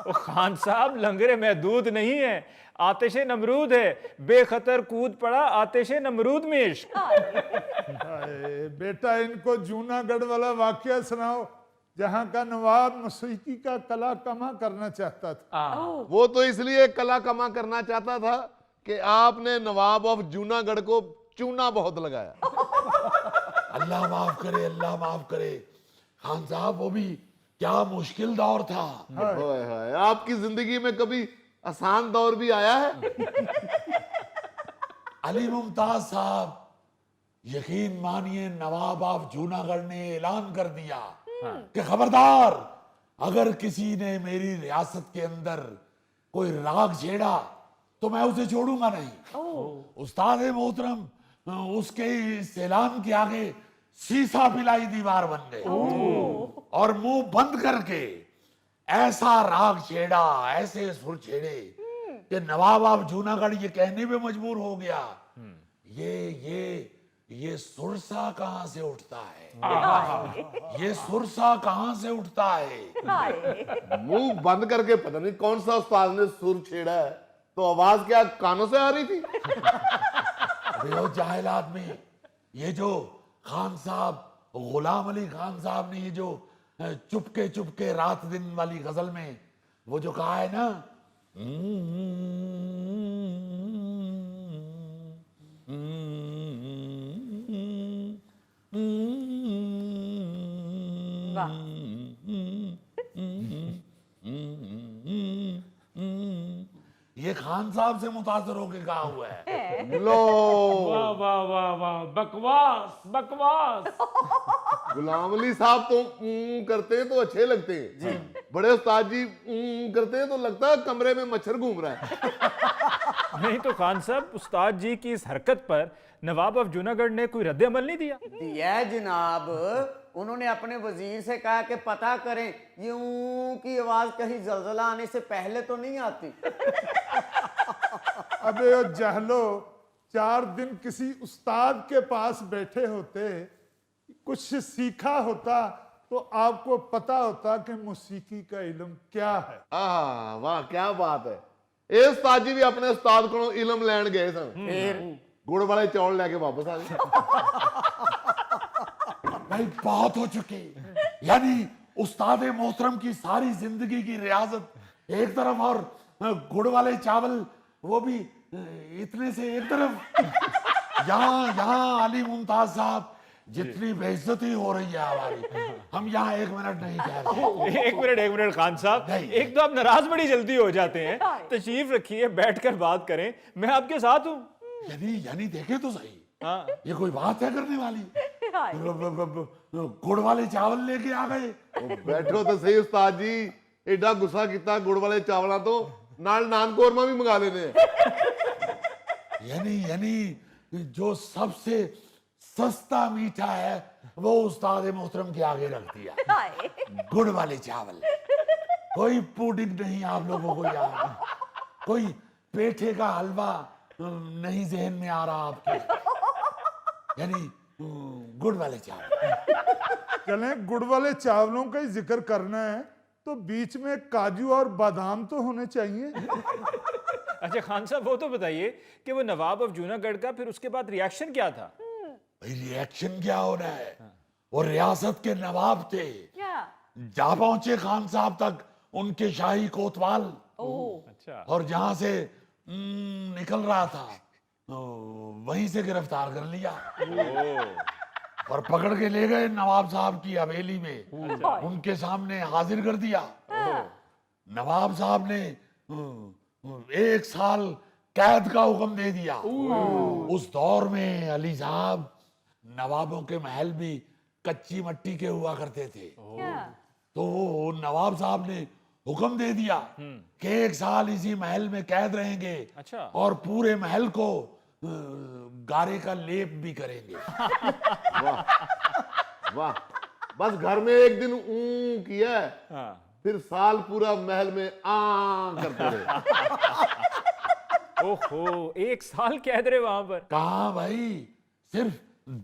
वो खान साहब लंगरे महदूद नहीं है, आतिशे नमरूद है। बेखतर कूद पड़ा आतिशे नमरूद में इश्क। हाय, बेटा इनको जूनागढ़ वाला वाकया सुनाओ जहां का नवाब मौसीकी का कला कमा करना चाहता था। वो तो इसलिए कला कमा करना चाहता था कि आपने नवाब ऑफ जूनागढ़ को चूना बहुत लगाया। अल्लाह माफ करे, अल्लाह माफ करे। खान साहब वो भी क्या मुश्किल दौर था। हाय हाय, आपकी जिंदगी में कभी आसान दौर भी आया है? अली मुमताज साहब, यकीन मानिए नवाब ऑफ जूनागढ़ ने ऐलान कर दिया कि खबरदार, अगर किसी ने मेरी रियासत के अंदर कोई राग छेड़ा तो मैं उसे छोड़ूंगा नहीं। उस्ताद मोहतरम उसके इस ऐलान के आगे शीशा पिलाई दीवार बन गए और मुंह बंद करके ऐसा राग छेड़ा, ऐसे सुर छेड़े कि नवाब ऑफ जूनागढ़ ये कहने पे मजबूर हो गया, ये सुरसा कहां से उठता है, ये सुरसा कहां से उठता है। मुंह बंद करके पता नहीं कौन सा उस्ताद ने सुर छेड़ा है, तो आवाज क्या कानों से आ रही थी? अबे ओ जाहिल आदमी, ये जो खान साहब, गुलाम अली खान साहब ने ये जो चुपके चुपके रात दिन वाली गजल में वो जो कहा है ना, ये खान साहब से मुतासर होके कहा हुआ है। लो, वाह वाह वाह वाह, बकवास बकवास। गुलाम अली साहब तो करते हैं तो अच्छे लगते हैं, बड़े उस्ताद जी करते हैं तो लगता है कमरे में मच्छर घूम रहा है। नहीं तो खान साहब, उस्ताद जी की इस हरकत पर नवाब ऑफ जूनागढ़ ने कोई रद्द अमल नहीं दिया? दिया जनाब, उन्होंने अपने वजीर से कहा कि पता करें ये ऊं की आवाज कहीं जलजला आने से पहले तो नहीं आती। अबे ओ जहलो, 4 दिन किसी उस्ताद के पास बैठे होते, कुछ सीखा होता तो आपको पता होता कि मौसीकी का इल्म क्या है। वाह क्या बात है। ये उस्ताद जी भी अपने उस्ताद को इल्म लैन गए सन, फिर गुड़ वाले चौल लेके वापस आ गए। भाई बहुत हो चुके, यानी उस्ताद मोहतरम की सारी जिंदगी की रियासत एक तरफ और गुड़ वाले चावल वो भी इतने से एक तरफ। यहाँ अली मुमताज साहब, जितनी बेइज्जती हो रही है हमारी, हम यहाँ 1 मिनट नहीं कह रहे। एक मिनट खान साहब, एक तो आप नाराज बड़ी जल्दी हो जाते हैं। तशरीफ रखिए, बैठकर बात करें, मैं आपके साथ हूँ। यानी देखे तो सही, हाँ, ये कोई बात है करने वाली? गुड़ वाले चावल लेके आ गए। बैठो तो सही उस्ताद जी, एडा गुस्सा किया गुड़ वाले चावल तो नाल नान कोरमा भी मंगा लेने। यानी जो सबसे सस्ता मीठा है वो उस्ताद मोहतरम के आगे रख दिया, गुड़ वाले चावल। कोई पुडिंग नहीं आप लोगों को याद, कोई पेठे का हलवा नहीं जहन में आ रहा आपके, यानी गुड़ वाले चावल। चलें, गुड़ वाले चावलों का ही जिक्र करना है तो बीच में काजू और बादाम तो होने चाहिए। अच्छा खान साहब, वो तो बताइए कि वो नवाब ऑफ जूनागढ़ का फिर उसके बाद रिएक्शन क्या था? भाई रिएक्शन क्या होना है, वो रियासत के नवाब थे, जा पहुंचे खान साहब तक उनके शाही कोतवाल। अच्छा, और जहां से निकल रहा था वहीं से गिरफ्तार कर लिया और पकड़ के ले गए नवाब साहब की हवेली में, उनके सामने हाजिर कर दिया। नवाब साहब ने 1 साल कैद का हुक्म दे दिया। उस दौर में अली साहब, नवाबों के महल भी कच्ची मट्टी के हुआ करते थे, तो नवाब साहब ने हुक्म दे दिया कि 1 साल इसी महल में कैद रहेंगे। अच्छा। और पूरे महल को गारे का लेप भी करेंगे। वाह वाह, बस घर में एक दिन किया है, हाँ। फिर साल पूरा महल में करते रहे। ओहो, 1 साल कैद रहे वहां पर? कहा भाई, सिर्फ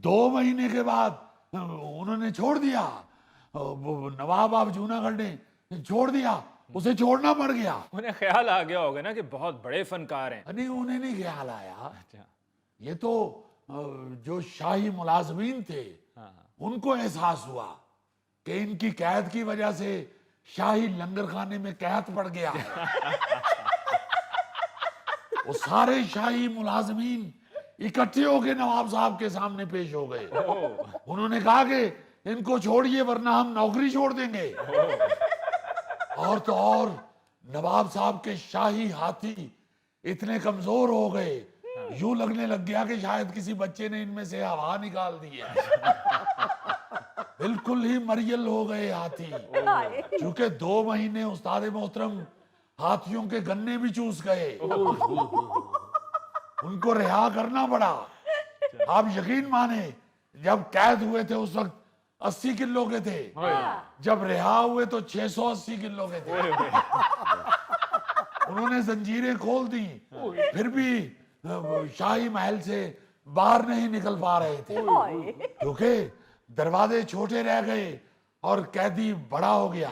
2 महीने के बाद उन्होंने छोड़ दिया, वो नवाब ऑफ जूनागढ़ ने छोड़ दिया उसे छोड़ना पड़ गया। उन्हें ख्याल आ गया होगा ना कि बहुत बड़े फनकार हैं। नहीं, उन्हें नहीं ख्याल आया। अच्छा। ये तो जो शाही मुलाजमीन थे उनको एहसास हुआ कि इनकी कैद की वजह से शाही लंगर खाने में कैद पड़ गया है। वो सारे शाही मुलाजमीन इकट्ठे होके नवाब साहब के सामने पेश हो गए। उन्होंने कहा कि इनको छोड़िए वरना हम नौकरी छोड़ देंगे। और तो और नवाब साहब के शाही हाथी इतने कमजोर हो गए, यूं लगने लग गया कि शायद किसी बच्चे ने इनमें से हवा निकाल दी है। बिल्कुल ही मरियल हो गए हाथी। क्योंकि 2 महीने उस्ताद मोहतरम हाथियों के गन्ने भी चूस गए। उनको रिहा करना पड़ा। आप यकीन माने, जब कैद हुए थे उस वक्त 80 किलो के थे, जब रिहा हुए तो 680 किलो के थे। उन्होंने जंजीरें खोल दी, फिर भी शाही महल से बाहर नहीं निकल पा रहे थे, क्योंकि दरवाजे छोटे रह गए और कैदी बड़ा हो गया।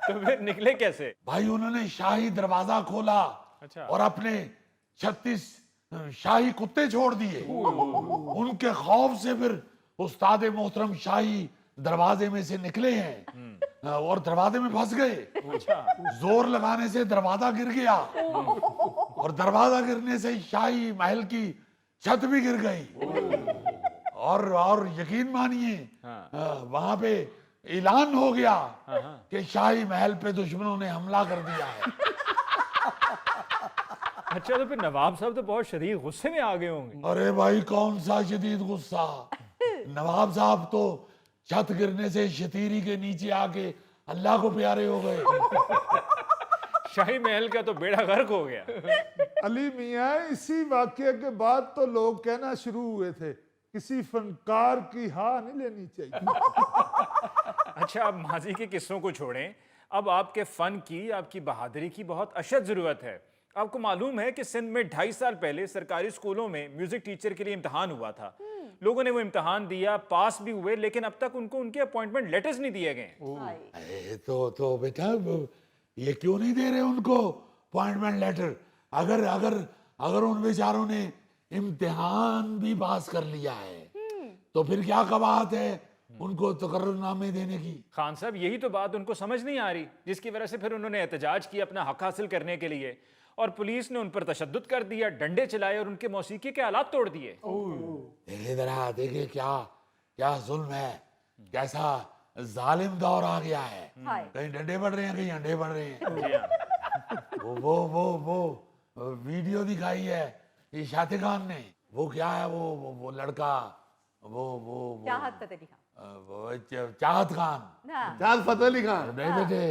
तो फिर निकले कैसे? भाई उन्होंने शाही दरवाजा खोला अच्छा। और अपने 36 शाही कुत्ते छोड़ दिए। उनके खौफ से फिर उस्ताद मोहतरम शाही दरवाजे में से निकले हैं और दरवाजे में फंस गए। अच्छा। जोर लगाने से दरवाजा गिर गया और दरवाजा गिरने से शाही महल की छत भी गिर गई। और यकीन मानिए, वहां पे ऐलान हो गया कि शाही महल पे दुश्मनों ने हमला कर दिया है। अच्छा, तो फिर नवाब साहब तो बहुत शदीद गुस्से में आ गए होंगे। अरे भाई, कौन सा शदीद गुस्सा। नवाब साहब तो छत गिरने से शतीरी के नीचे आके अल्लाह को प्यारे हो गए। शाही महल का तो बेड़ा गर्क हो गया। अली मियाँ, इसी वाकये के बाद तो लोग कहना शुरू हुए थे किसी फनकार की हाँ नहीं लेनी चाहिए। अच्छा, अब माजी के किस्सों को छोड़ें, अब आपके फन की, आपकी बहादुरी की बहुत अशद जरूरत है। आपको मालूम है कि सिंध में 2.5 साल पहले सरकारी स्कूलों में म्यूजिक टीचर के लिए इम्तिहान हुआ था। लोगों ने वो इम्तिहान दिया, पास भी हुए, लेकिन अब तक उनको उनके अपॉइंटमेंट लेटर्स नहीं दिए गए। तो बेटा, ये क्यों नहीं दे रहे उनको अपॉइंटमेंट लेटर? अगर अगर अगर उन बेचारों ने इम्तिहान भी पास कर लिया है तो फिर क्या कबाहत है उनको तकर्रुरनामे देने की? खान साहब, यही तो बात उनको समझ नहीं आ रही, जिसकी वजह से फिर उन्होंने एहतजाज किया अपना हक हासिल करने के लिए, और पुलिस ने उन पर तशद्दुद कर दिया, डंडे चलाए और उनके मौसीकी के आलात तोड़ दिए। देखिए जरा, देखिए क्या क्या जुल्म है, कैसा जालिम दौर आ गया है। कहीं डंडे बढ़ रहे हैं, कहीं अंडे बढ़ रहे हैं। वो वीडियो दिखाई है ये शातिक खान ने। वो क्या है, वो लड़का, वो चाहत खान, चांद फतेह अली खान। नहीं बेटे,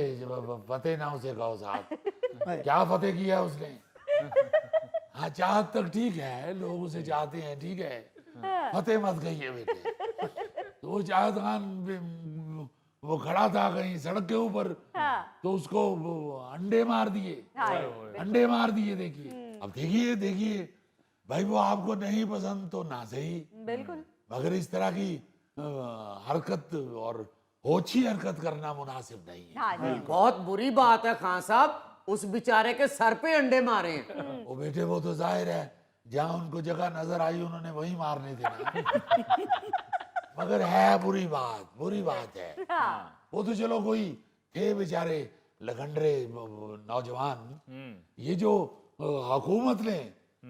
फतेह ना उसे कहो साहब। क्या फतेह किया उसने? हाँ, चाहत तक ठीक है, लोग उसे चाहते हैं, ठीक है, फतेह मत कहिए बेटे। तो वो चाहत खान वो खड़ा था कहीं सड़क के ऊपर, तो उसको अंडे मार दिए, अंडे मार दिए। देखिए, अब देखिए भाई, वो आपको नहीं पसंद तो ना सही, बिल्कुल, मगर इस तरह की हरकत और होछी हरकत करना मुनासिब नहीं है। हाँ जी। बहुत बुरी बात है खान साहब, उस बेचारे के सर पे अंडे मारे हैं। वो बेटे, वो तो जाहिर है जहां उनको जगह नजर आई उन्होंने वही मारने थे ना। मगर है बुरी बात है। वो तो चलो कोई थे बेचारे लखंडरे नौजवान, ये जो हुकूमत ने